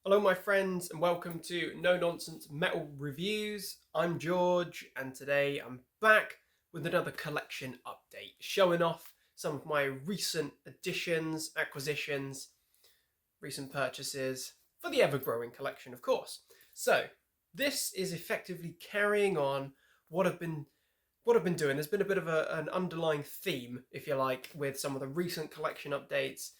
Hello, my friends, and welcome to No Nonsense Metal Reviews. I'm George, and today I'm back with another collection update, showing off some of my recent additions, acquisitions, recent purchases for the ever-growing collection, of course. So, this is effectively carrying on what I've been doing. There's been a bit of an underlying theme, if you like, with some of the recent collection updates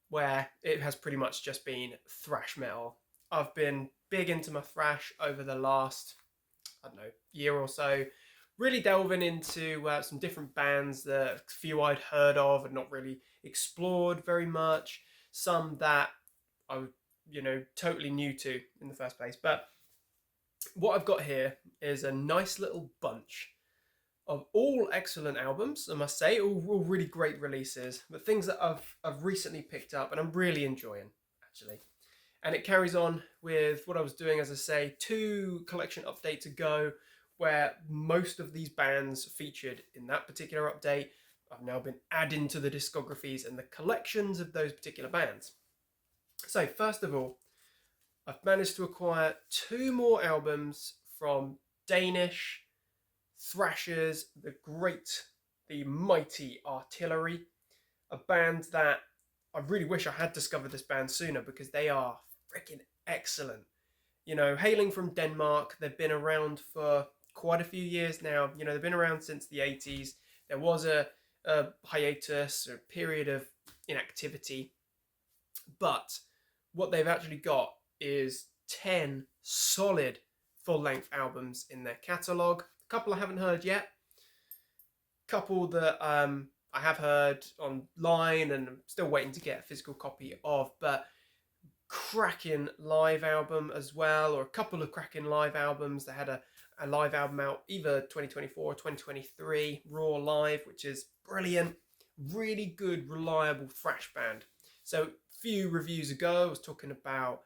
where it has pretty much just been thrash metal. I've been big into my thrash over the last, I don't know, year or so, really delving into some different bands that a few I'd heard of and not really explored very much, some that I was, totally new to in the first place. But what I've got here is a nice little bunch of all excellent albums, I must say, all really great releases, but things that I've recently picked up and I'm really enjoying, actually. And it carries on with what I was doing, as I say, two collection updates ago, where most of these bands featured in that particular update I've now been adding to the discographies and the collections of those particular bands. So, first of all, I've managed to acquire two more albums from Danish thrashers, the mighty Artillery, a band that I really wish I had discovered this band sooner because they are freaking excellent. Hailing from Denmark, they've been around for quite a few years now. They've been around since the 80s. There was a hiatus or a period of inactivity, but what they've actually got is 10 solid full-length albums in their catalogue. A couple I haven't heard yet. A couple that I have heard online and I'm still waiting to get a physical copy of. But cracking live album as well, or a couple of cracking live albums. They had a live album out either 2024 or 2023, Raw Live, which is brilliant. Really good, reliable thrash band. So a few reviews ago, I was talking about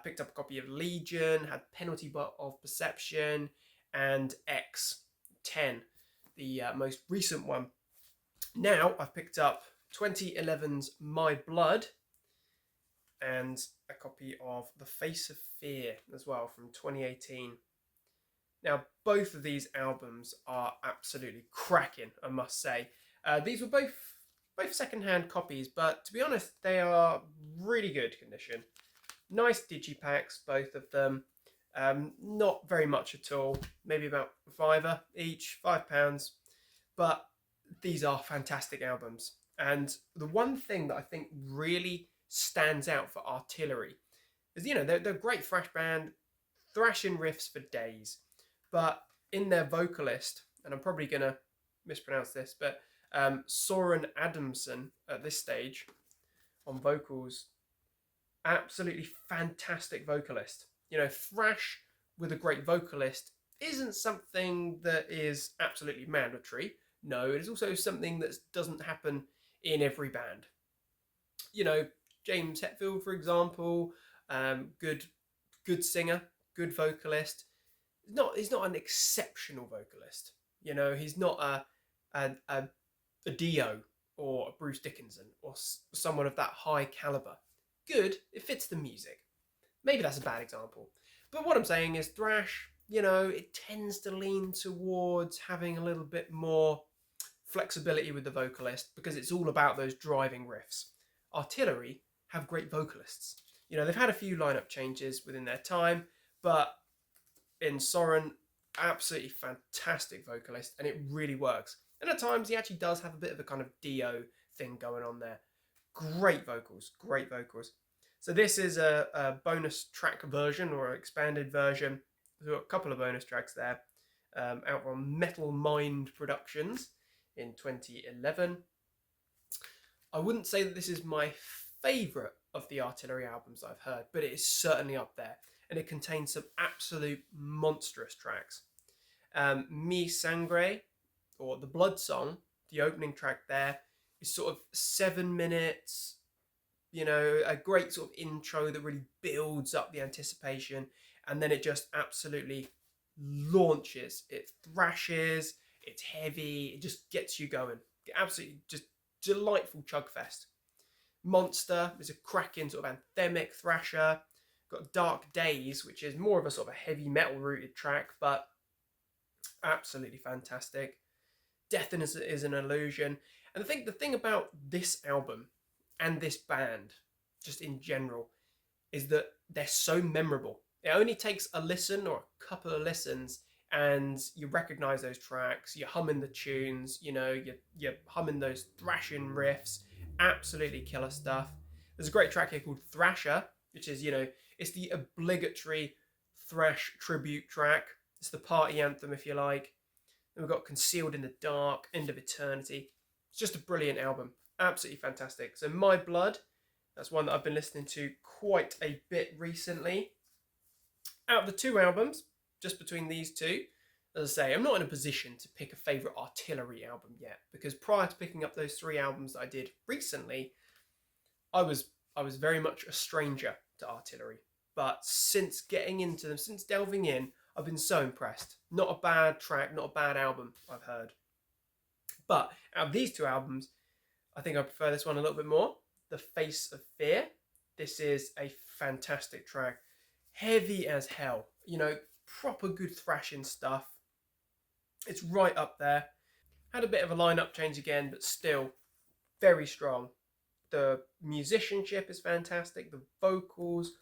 picked up a copy of Legion, had Penalty of Perception, and X10, the most recent one. Now I've picked up 2011's My Blood and a copy of The Face of Fear as well from 2018. Now, both of these albums are absolutely cracking, I must say. These were both second-hand copies, but to be honest, they are really good condition. Nice digipacks, both of them. Not very much at all, maybe about £5 each, £5. But these are fantastic albums. And the one thing that I think really stands out for Artillery is, they're a great thrash band, thrashing riffs for days. But in their vocalist, and I'm probably going to mispronounce this, but Soren Adamson at this stage on vocals, absolutely fantastic vocalist. Thrash with a great vocalist isn't something that is absolutely mandatory. No, it is also something that doesn't happen in every band. James Hetfield, for example, good singer, good vocalist. He's not an exceptional vocalist. He's not a Dio or a Bruce Dickinson or someone of that high caliber. Good, it fits the music. Maybe that's a bad example. But what I'm saying is thrash, it tends to lean towards having a little bit more flexibility with the vocalist because it's all about those driving riffs. Artillery have great vocalists. They've had a few lineup changes within their time, but in Soren, absolutely fantastic vocalist, and it really works. And at times, he actually does have a bit of a kind of Dio thing going on there. Great vocals, great vocals. So this is a bonus track version or an expanded version. There's got a couple of bonus tracks there, out on Metal Mind Productions in 2011. I wouldn't say that this is my favourite of the Artillery albums I've heard, but it is certainly up there, and it contains some absolute monstrous tracks. Mi Sangre, or The Blood Song, the opening track there, is sort of 7 minutes, a great sort of intro that really builds up the anticipation, and then it just absolutely launches. It thrashes, it's heavy, it just gets you going. Absolutely just delightful chugfest. Monster is a cracking sort of anthemic thrasher. Got Dark Days, which is more of a sort of a heavy metal rooted track, but absolutely fantastic. Death is an Illusion. And I think the thing about this album and this band, just in general, is that they're so memorable. It only takes a listen or a couple of listens and you recognize those tracks, you're humming the tunes, you're humming those thrashing riffs, absolutely killer stuff. There's a great track here called Thrasher, which is, it's the obligatory thrash tribute track. It's the party anthem, if you like. Then we've got Concealed in the Dark, End of Eternity. It's just a brilliant album, absolutely fantastic. So My Blood, that's one that I've been listening to quite a bit recently. Out of the two albums, just between these two, as I say, I'm not in a position to pick a favourite Artillery album yet, because prior to picking up those three albums that I did recently, I was very much a stranger to Artillery. But since getting into them, since delving in, I've been so impressed. Not a bad track, not a bad album I've heard. But out of these two albums, I think I prefer this one a little bit more. The Face of Fear. This is a fantastic track. Heavy as hell. Proper good thrashing stuff. It's right up there. Had a bit of a lineup change again, but still very strong. The musicianship is fantastic. The vocals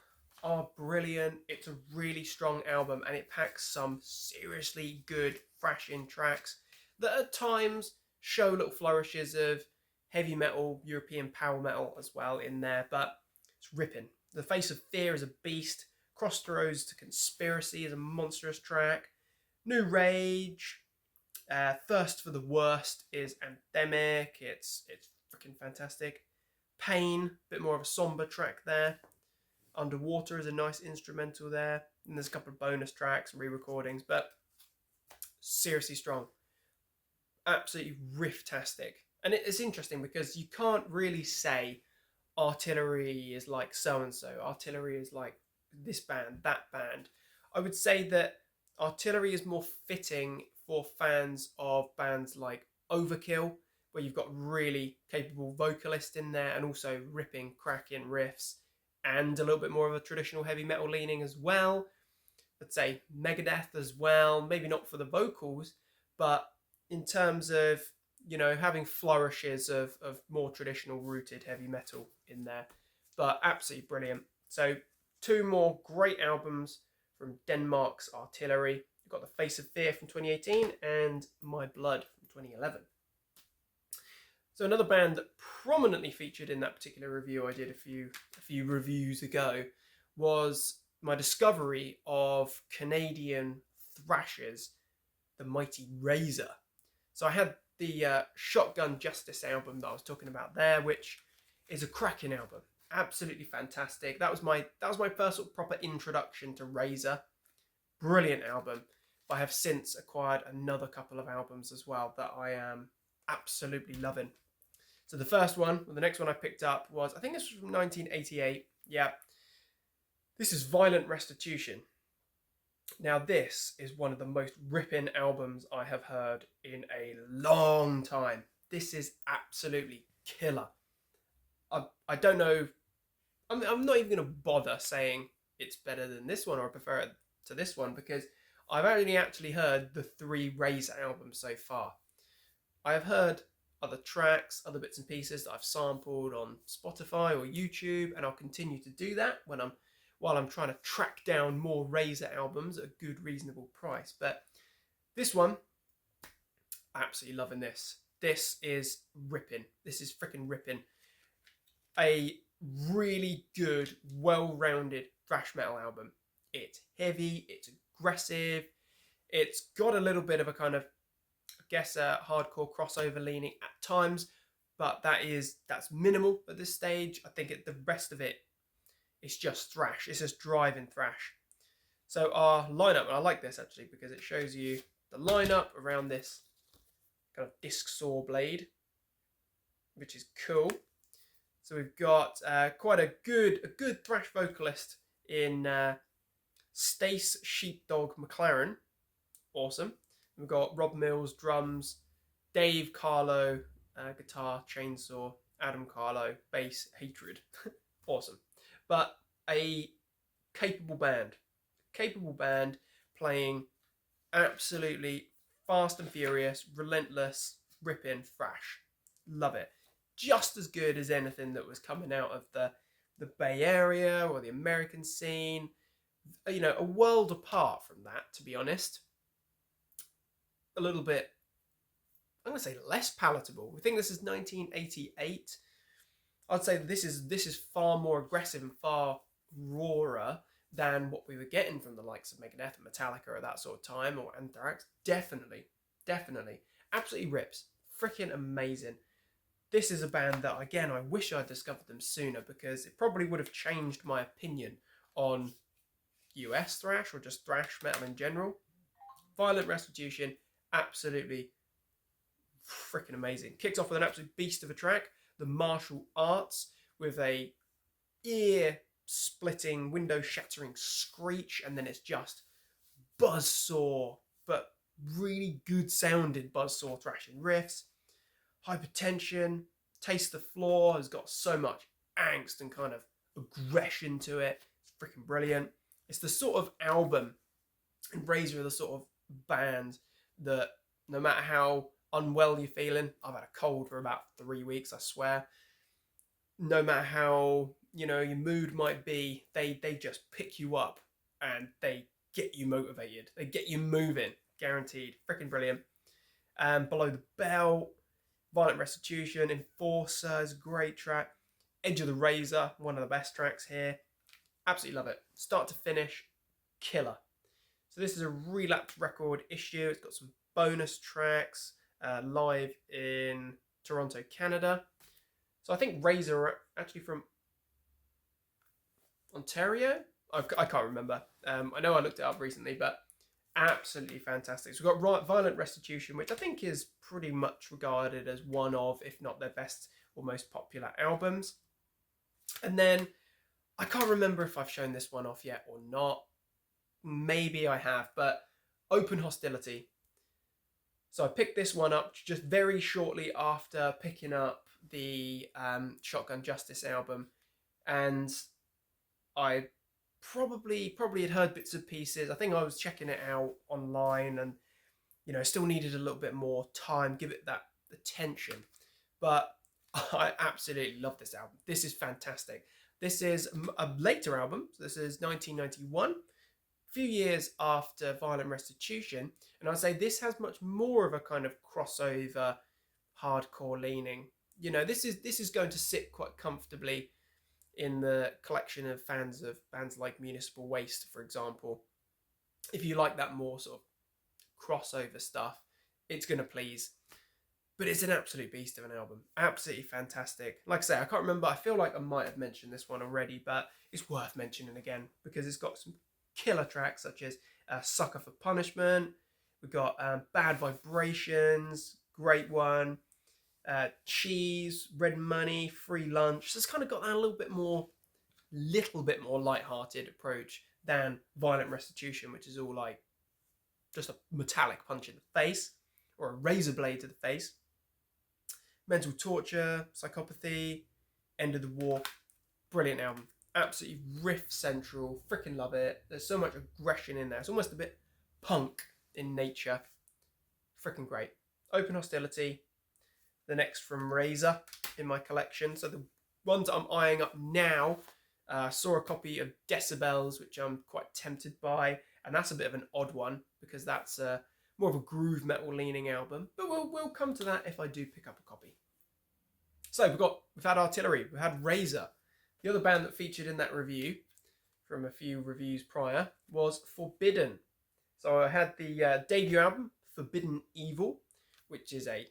are brilliant. It's a really strong album and it packs some seriously good thrashing tracks that at times show little flourishes of heavy metal, European power metal as well in there, but it's ripping. The Face of Fear is a beast. Crossroads to Conspiracy is a monstrous track. New Rage, Thirst for the Worst is anthemic. It's freaking fantastic. Pain, a bit more of a somber track there. Underwater is a nice instrumental there. And there's a couple of bonus tracks, re-recordings, but seriously strong. Absolutely riff-tastic. And it's interesting because you can't really say Artillery is like so-and-so. Artillery is like this band, that band. I would say that Artillery is more fitting for fans of bands like Overkill, where you've got really capable vocalists in there and also ripping, cracking riffs and a little bit more of a traditional heavy metal leaning as well. I'd say Megadeth as well, maybe not for the vocals, but in terms of, having flourishes of more traditional rooted heavy metal in there. But absolutely brilliant. So two more great albums from Denmark's Artillery. You've got The Face of Fear from 2018 and My Blood from 2011. So another band that prominently featured in that particular review I did a few reviews ago was my discovery of Canadian thrashers, the mighty Razor. So I had the Shotgun Justice album that I was talking about there, which is a cracking album. Absolutely fantastic. That was my first sort of proper introduction to Razor. Brilliant album. But I have since acquired another couple of albums as well that I am absolutely loving. So the first one, or the next one I picked up was, I think this was from 1988. Yeah. This is Violent Restitution. Now this is one of the most ripping albums I have heard in a long time. This is absolutely killer. I don't know, I'm not even going to bother saying it's better than this one or I prefer it to this one because I've only actually heard the three Razor albums so far. I have heard other tracks, other bits and pieces that I've sampled on Spotify or YouTube, and I'll continue to do that while I'm trying to track down more Razor albums at a good, reasonable price. But this one, absolutely loving this. This is ripping. This is freaking ripping. A really good, well-rounded thrash metal album. It's heavy, it's aggressive, it's got a little bit of a kind of, I guess, a hardcore crossover leaning at times, but that's minimal at this stage. I think the rest of it is just thrash. It's just driving thrash. So our lineup, and I like this actually because it shows you the lineup around this kind of disc saw blade, which is cool. So we've got quite a good thrash vocalist in Stace Sheepdog McLaren. Awesome. We've got Rob Mills, drums, Dave Carlo, guitar, chainsaw, Adam Carlo, bass, Hatred. Awesome. But a capable band playing absolutely fast and furious, relentless, ripping thrash. Love it. Just as good as anything that was coming out of the Bay Area or the American scene. You know, a world apart from that, to be honest. A little bit, I'm going to say, less palatable. We think this is 1988. I'd say this is far more aggressive and far rawer than what we were getting from the likes of Megadeth and Metallica at that sort of time, or Anthrax. Definitely. Absolutely rips. Freaking amazing. This is a band that, again, I wish I'd discovered them sooner, because it probably would have changed my opinion on US thrash or just thrash metal in general. Violent Restitution, absolutely freaking amazing. Kicks off with an absolute beast of a track, the martial arts, with a ear-splitting, window-shattering screech, and then it's just buzzsaw, but really good-sounding buzzsaw thrashing riffs. Hypertension, Taste the Floor has got so much angst and kind of aggression to it. It's freaking brilliant. It's the sort of album, and Razor are the sort of band that no matter how unwell you're feeling, I've had a cold for about 3 weeks, I swear. No matter how, you know, your mood might be, they just pick you up and they get you motivated. They get you moving, guaranteed. Freaking brilliant. Below the Belt, Violent Restitution, Enforcer is a great track. Edge of the Razor, one of the best tracks here. Absolutely love it. Start to finish, killer. So this is a Relapse record issue. It's got some bonus tracks live in Toronto, Canada. So I think Razor are actually from Ontario. I can't remember. I know I looked it up recently, but absolutely fantastic. So we've got Violent Restitution, which I think is pretty much regarded as one of, if not their best or most popular albums. And then I can't remember if I've shown this one off yet or not. Maybe I have, but Open Hostility. So I picked this one up just very shortly after picking up the Shotgun Justice album, and I probably had heard bits and pieces. I think I was checking it out online, and you know, still needed a little bit more time, give it that attention. But I absolutely love this album. This is fantastic. This is a later album. So this is 1991, a few years after Violent Restitution, and I'd say this has much more of a kind of crossover, hardcore leaning. You know, this is going to sit quite comfortably in the collection of fans of bands like Municipal Waste, for example. If you like that more sort of crossover stuff, it's going to please. But it's an absolute beast of an album. Absolutely fantastic. Like I say, I can't remember. I feel like I might have mentioned this one already, but it's worth mentioning again because it's got some killer tracks such as Sucker for Punishment. We've got Bad Vibrations, great one. Cheese, Red Money, Free Lunch. So it's kind of got that little bit more light-hearted approach than Violent Restitution, which is all like just a metallic punch in the face or a razor blade to the face. Mental Torture, Psychopathy, End of the War. Brilliant album. Absolutely riff central. Freaking love it. There's so much aggression in there. It's almost a bit punk in nature. Freaking great. Open Hostility. The next from Razor in my collection. So the ones I'm eyeing up now, saw a copy of Decibels, which I'm quite tempted by. And that's a bit of an odd one because that's more of a groove metal leaning album. But we'll come to that if I do pick up a copy. So we've had Artillery, we've had Razor. The other band that featured in that review from a few reviews prior was Forbidden. So I had the debut album, Forbidden Evil, which is a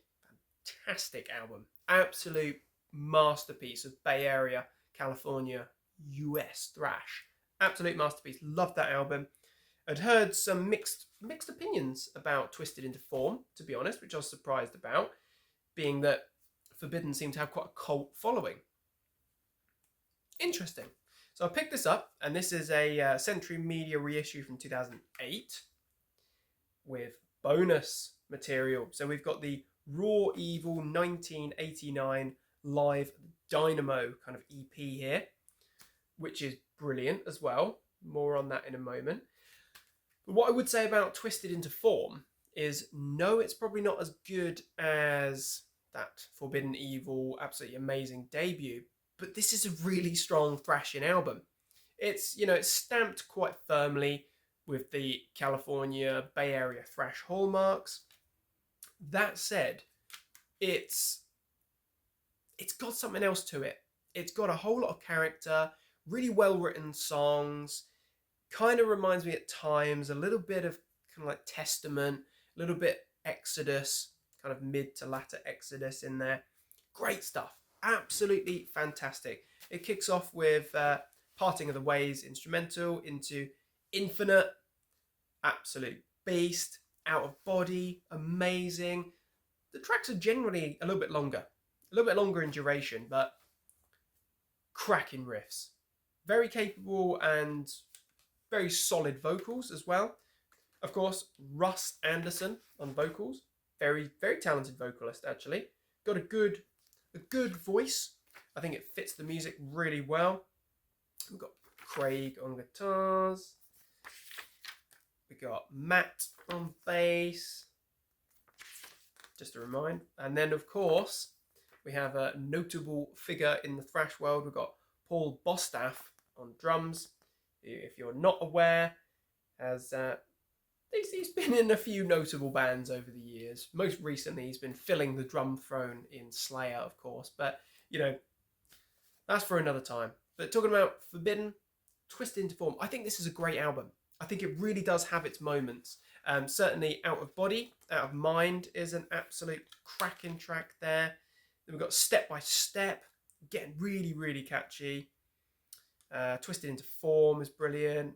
fantastic album. Absolute masterpiece of Bay Area, California, US thrash. Absolute masterpiece. Loved that album. I'd heard some mixed opinions about Twisted Into Form, to be honest, which I was surprised about, being that Forbidden seemed to have quite a cult following. Interesting. So I picked this up, and this is a Century Media reissue from 2008 with bonus material. So we've got the Raw Evil 1989 Live Dynamo kind of EP here, which is brilliant as well. More on that in a moment. But what I would say about Twisted into Form is no, it's probably not as good as that Forbidden Evil, absolutely amazing debut, but this is a really strong thrashing album. It's, it's stamped quite firmly with the California Bay Area thrash hallmarks. That said, it's got something else to it. It's got a whole lot of character, really well written songs. Kind of reminds me at times a little bit of kind of like Testament, a little bit Exodus, kind of mid to latter Exodus in there. Great stuff. Absolutely fantastic. It kicks off with Parting of the Ways instrumental into Infinite, absolute beast, Out of Body, amazing. The tracks are generally a little bit longer in duration, but cracking riffs. Very capable and very solid vocals as well. Of course, Russ Anderson on vocals. Very, very talented vocalist, actually. Got a good voice. I think it fits the music really well. We've got Craig on guitars. We got Matt on bass. Just a reminder. And then, of course, we have a notable figure in the thrash world. We've got Paul Bostaff on drums. If you're not aware, he's been in a few notable bands over the years. Most recently, he's been filling the drum throne in Slayer, of course. But, that's for another time. But talking about Forbidden, Twisted into Form, I think this is a great album. I think it really does have its moments. Certainly Out of Body, Out of Mind is an absolute cracking track there. Then we've got Step by Step, getting really, really catchy. Twisted into Form is brilliant.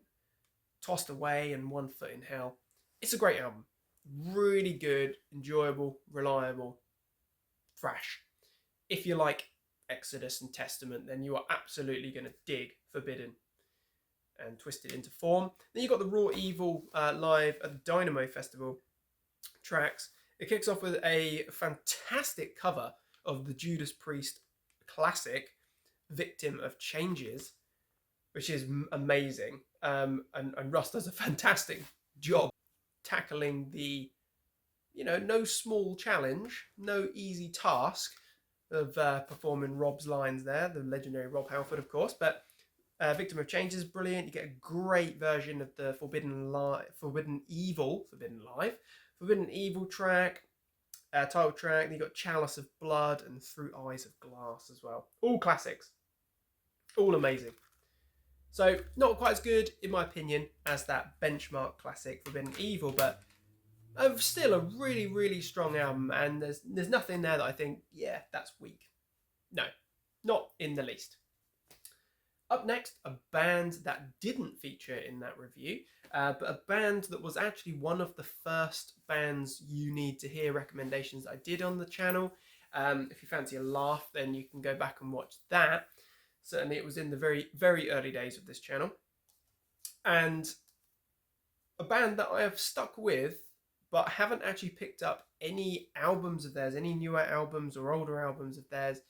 Tossed Away and One Foot in Hell. It's a great album. Really good, enjoyable, reliable thrash. If you like Exodus and Testament, then you are absolutely going to dig Forbidden and Twisted into Form. Then you've got the Raw Evil live at the Dynamo Festival tracks. It kicks off with a fantastic cover of the Judas Priest classic, Victim of Changes, which is amazing. And Russ does a fantastic job tackling the, no small challenge, no easy task of performing Rob's lines there, the legendary Rob Halford, of course. But Victim of Changes is brilliant. You get a great version of the Forbidden Evil track, title track. Then you got Chalice of Blood and Through Eyes of Glass as well. All classics, all amazing. So not quite as good, in my opinion, as that benchmark classic Forbidden Evil, but still a really, really strong album. And there's nothing there that I think, yeah, that's weak. No, not in the least. Up next, a band that didn't feature in that review, but a band that was actually one of the first bands you need to hear recommendations I did on the channel. If you fancy a laugh, then you can go back and watch that. Certainly it was in the very, very early days of this channel. And a band that I have stuck with, but haven't actually picked up any albums of theirs, any newer albums or older albums of theirs,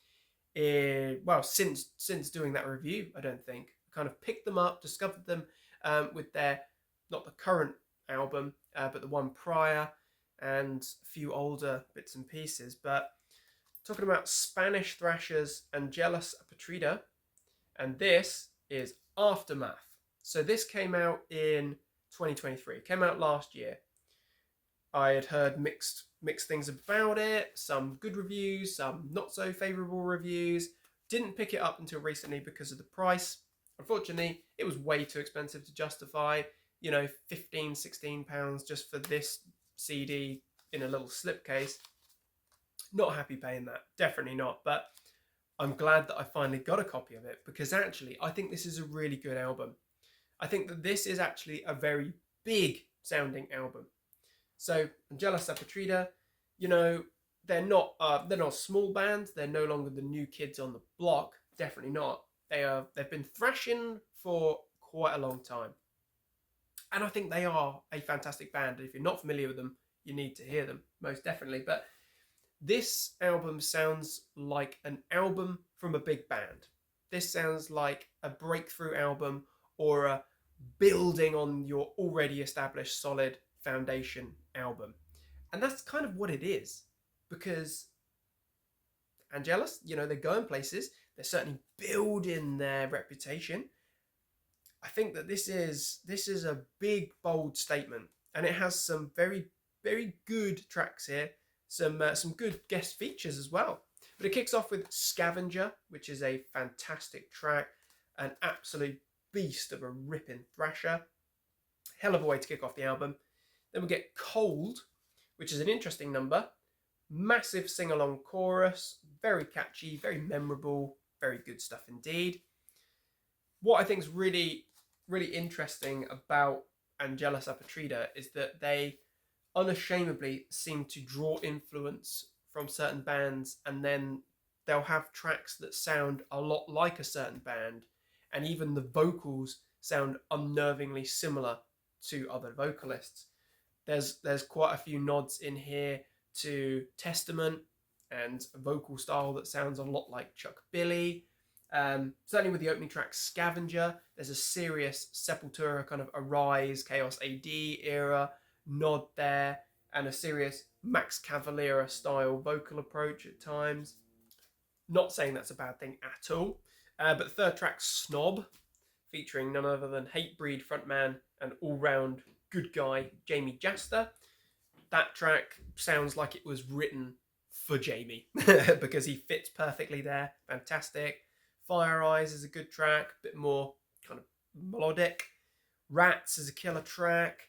since doing that review, I don't think. I kind of picked them up, discovered them with their, not the current album, but the one prior, and a few older bits and pieces. But talking about Spanish thrashers Angelus Apatrida, and this is Aftermath. So this came out in 2023. It came out last year. I had heard mixed things about it, some good reviews, some not so favourable reviews. Didn't pick it up until recently because of the price. Unfortunately, it was way too expensive to justify, £15-16 just for this CD in a little slipcase. Not happy paying that, definitely not. But I'm glad that I finally got a copy of it, because actually I think this is a really good album. I think that this is actually a very big sounding album. So Angelus Apatrida, they're not a small band. They're no longer the new kids on the block. Definitely not. They've been thrashing for quite a long time, and I think they are a fantastic band. If you're not familiar with them, you need to hear them, most definitely. But this album sounds like an album from a big band. This sounds like a breakthrough album or a building on your already established solid foundation album. And that's kind of what it is, because Angelus, you know, they're going places, they're certainly building their reputation. I think that this is a big, bold statement, and it has some very good tracks here, some good guest features as well. But it kicks off with Scavenger, which is a fantastic track, an absolute beast of a ripping thrasher. Hell of a way to kick off the album. Then we get Cold, which is an interesting number. Massive sing-along chorus, very catchy, very memorable, very good stuff indeed. What I think is really interesting about Angelus Apatrida is that they unashamedly seem to draw influence from certain bands, and then they'll have tracks that sound a lot like a certain band, and even the vocals sound unnervingly similar to other vocalists. There's quite a few nods in here to Testament and a vocal style that sounds a lot like Chuck Billy. Certainly with the opening track Scavenger, there's a serious Sepultura kind of Arise, Chaos AD era nod there, and a serious Max Cavalera style vocal approach at times. Not saying that's a bad thing at all. But the third track, Snob, featuring none other than Hatebreed frontman and all-round good guy Jamie Jaster. That track sounds like it was written for Jamie because he fits perfectly there. Fantastic. Fire Eyes is a good track, a bit more kind of melodic. Rats is a killer track.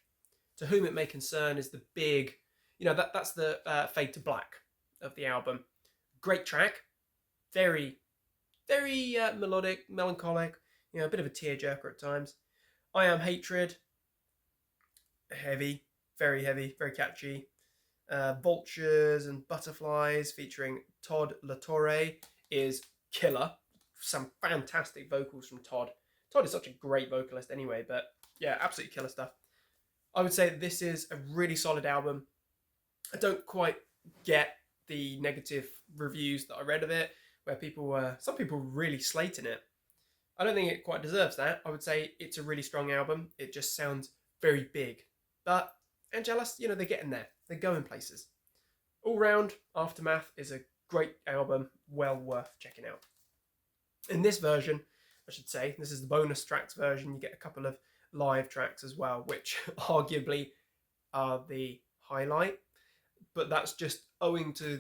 To Whom It May Concern is the big, that's the Fade to Black of the album. Great track. Very melodic, melancholic, a bit of a tearjerker at times. I Am Hatred, heavy, very catchy. Vultures and Butterflies featuring Todd LaTorre is killer. Some fantastic vocals from Todd. Todd is such a great vocalist anyway, but yeah, absolutely killer stuff. I would say this is a really solid album. I don't quite get the negative reviews that I read of it, where some people really slating it. I don't think it quite deserves that. I would say it's a really strong album. It just sounds very big. But Angelus, they're getting there. They're going places. All round, Aftermath is a great album, well worth checking out. In this version, I should say, this is the bonus tracks version, you get a couple of live tracks as well, which arguably are the highlight. But that's just owing to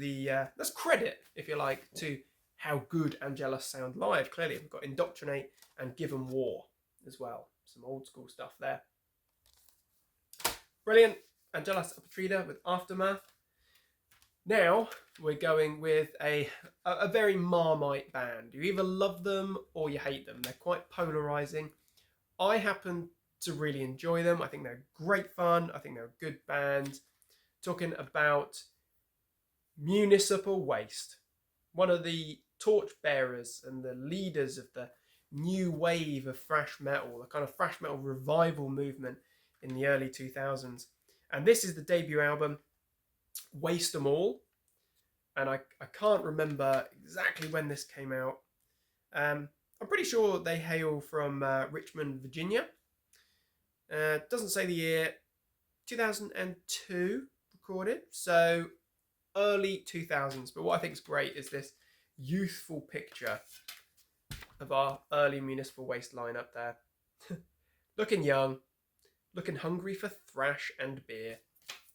that's credit, if you like, to how good Angelus sound live. Clearly, we've got Indoctrinate and Given War as well. Some old school stuff there. Brilliant. Angelus Apatrida with Aftermath. Now we're going with a very Marmite band. You either love them or you hate them. They're quite polarizing. I happen to really enjoy them. I think they're great fun. I think they're a good band. Talking about Municipal Waste, one of the torchbearers and the leaders of the new wave of thrash metal, the kind of thrash metal revival movement in the early 2000s. And this is the debut album, Waste 'Em All. And I can't remember exactly when this came out. I'm pretty sure they hail from Richmond, Virginia. Doesn't say the year. 2002 recorded, so early 2000s. But what I think is great is this youthful picture of our early Municipal Waste lineup there. Looking young, looking hungry for thrash and beer.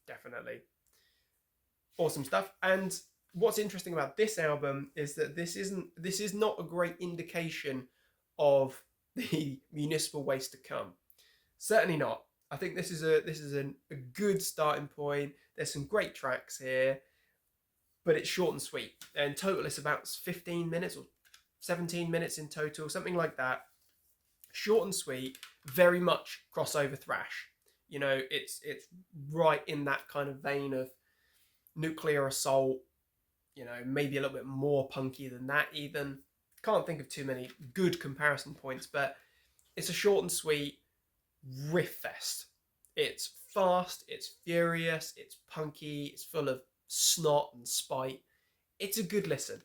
Definitely. Awesome stuff. And what's interesting about this album is that this is not a great indication of the Municipal Waste to come. Certainly not. I think this is a good starting point. There's some great tracks here, but it's short and sweet. In total, it's about 15 minutes or 17 minutes in total, something like that. Short and sweet, very much crossover thrash. It's right in that kind of vein of Nuclear Assault. Maybe a little bit more punky than that even. Can't think of too many good comparison points, but it's a short and sweet riff fest. It's fast, it's furious, it's punky, it's full of snot and spite. It's a good listen.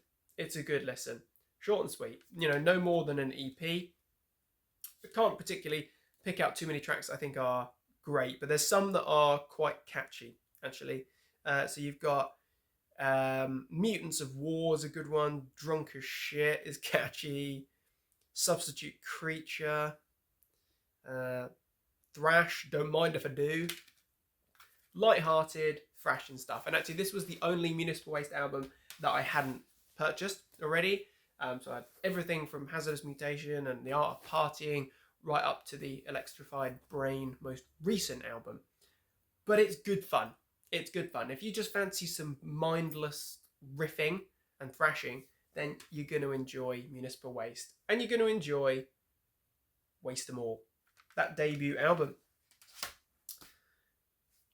Short and sweet. No more than an EP. I can't particularly pick out too many tracks that I think are great, but there's some that are quite catchy, actually. So you've got Mutants of War is a good one. Drunk as Shit is catchy. Substitute Creature. Thrash, Don't Mind If I Do. Lighthearted, thrashing stuff. And actually, this was the only Municipal Waste album that I hadn't purchased already. So I had everything from Hazardous Mutation and The Art of Partying right up to the Electrified Brain most recent album. But it's good fun. It's good fun. If you just fancy some mindless riffing and thrashing, then you're going to enjoy Municipal Waste. And you're going to enjoy Waste Them All, that debut album.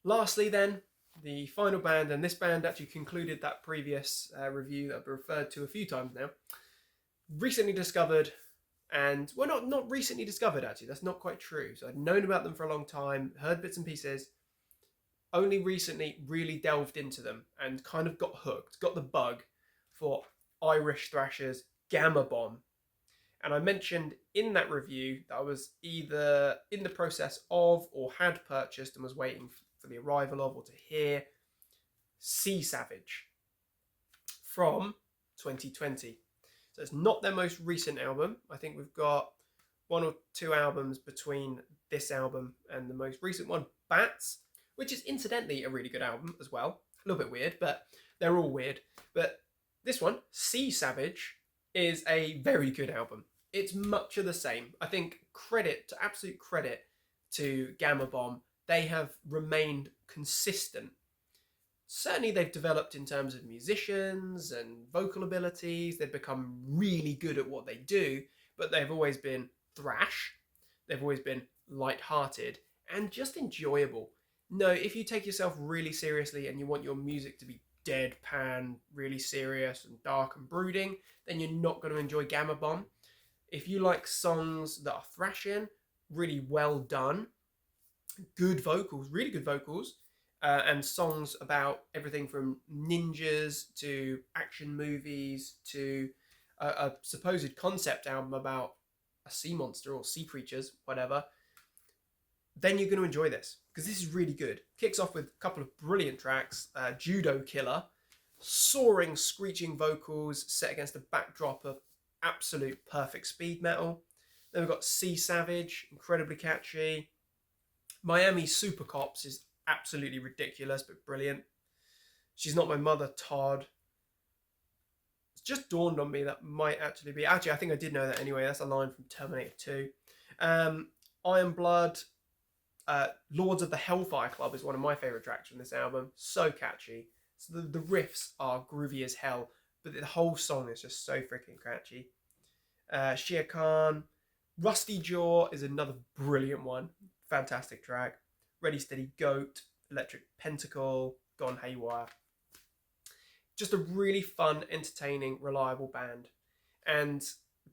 Lastly then, the final band, and this band actually concluded that previous review that I've referred to a few times now. Recently discovered, and well, not recently discovered actually, that's not quite true. So I'd known about them for a long time, heard bits and pieces, only recently really delved into them and kind of got hooked, got the bug for Irish thrashers Gamma Bomb. And I mentioned in that review that I was either in the process of or had purchased and was waiting for the arrival of or to hear Sea Savage from 2020. So it's not their most recent album. I think we've got one or two albums between this album and the most recent one, Bats, which is incidentally a really good album as well. A little bit weird, but they're all weird. But this one, Sea Savage, is a very good album. It's much of the same. I think absolute credit to Gamma Bomb. They have remained consistent. Certainly they've developed in terms of musicians and vocal abilities. They've become really good at what they do, but they've always been thrash. They've always been light-hearted and just enjoyable. No, if you take yourself really seriously and you want your music to be deadpan, really serious and dark and brooding, then you're not going to enjoy Gamma Bomb. If you like songs that are thrashing, really well done, good vocals, really good vocals, and songs about everything from ninjas to action movies to a supposed concept album about a sea monster or sea creatures, whatever, then you're going to enjoy this, because this is really good. Kicks off with a couple of brilliant tracks. Judo Killer, soaring, screeching vocals set against a backdrop of absolute perfect speed metal. Then we've got Sea Savage, incredibly catchy. Miami Super Cops is absolutely ridiculous, but brilliant. She's Not My Mother, Todd. It's just dawned on me that might actually be... Actually, I think I did know that anyway. That's a line from Terminator 2. Iron Blood, Lords of the Hellfire Club is one of my favourite tracks from this album. So catchy. So the riffs are groovy as hell, but the whole song is just so freaking catchy. Shere Khan. Rusty Jaw is another brilliant one. Fantastic track. Ready Steady Goat, Electric Pentacle, Gone Haywire. Just a really fun, entertaining, reliable band. And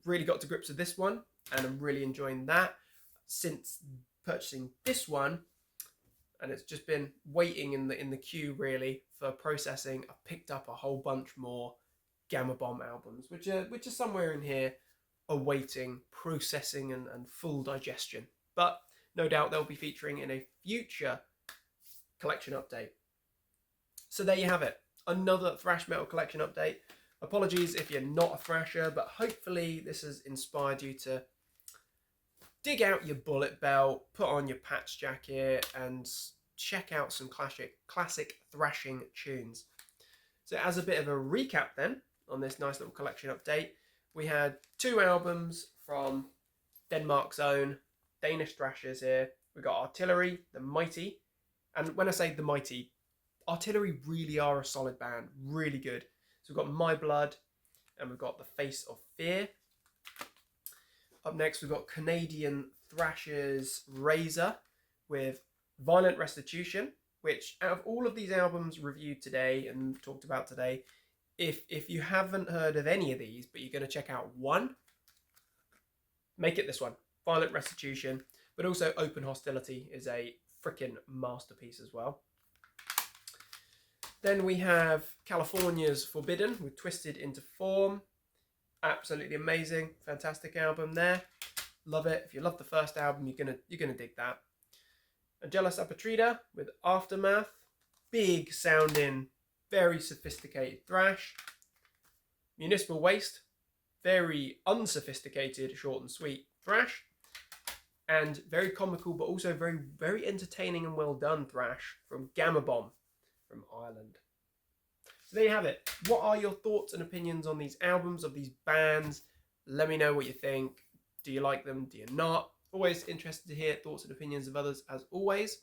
really got to grips with this one, and I'm really enjoying that. Since purchasing this one, and it's just been waiting in the queue really for processing, I've picked up a whole bunch more Gamma Bomb albums, which are somewhere in here awaiting processing and full digestion. But no doubt they'll be featuring in a future collection update. So there you have it. Another thrash metal collection update. Apologies if you're not a thrasher, but hopefully this has inspired you to dig out your bullet belt, put on your patch jacket, and check out some classic thrashing tunes. So as a bit of a recap then, on this nice little collection update, we had 2 albums from Denmark's own Danish thrashers here. We got Artillery, the Mighty, and when I say the Mighty, Artillery really are a solid band, really good. So we've got My Blood, and we've got The Face of Fear. Up next, we've got Canadian thrashers Razor with Violent Restitution, which out of all of these albums reviewed today and talked about today, if you haven't heard of any of these, but you're going to check out one, make it this one. Violent Restitution, but also Open Hostility is a freaking masterpiece as well. Then we have California's Forbidden with Twisted Into Form. Absolutely amazing, fantastic album there. Love it. If you love the first album, you're gonna dig that. Angelus Apatrida with Aftermath. Big sounding, very sophisticated thrash. Municipal Waste. Very unsophisticated, short and sweet thrash. And very comical, but also very, very entertaining and well done thrash from Gamma Bomb from Ireland. So there you have it. What are your thoughts and opinions on these albums, of these bands? Let me know what you think. Do you like them? Do you not? Always interested to hear thoughts and opinions of others, as always.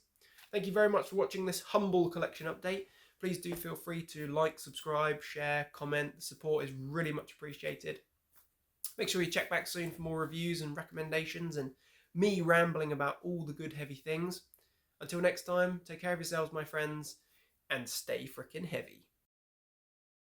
Thank you very much for watching this humble collection update. Please do feel free to like, subscribe, share, comment. The support is really much appreciated. Make sure you check back soon for more reviews and recommendations and me rambling about all the good heavy things. Until next time, take care of yourselves, my friends, and stay frickin' heavy.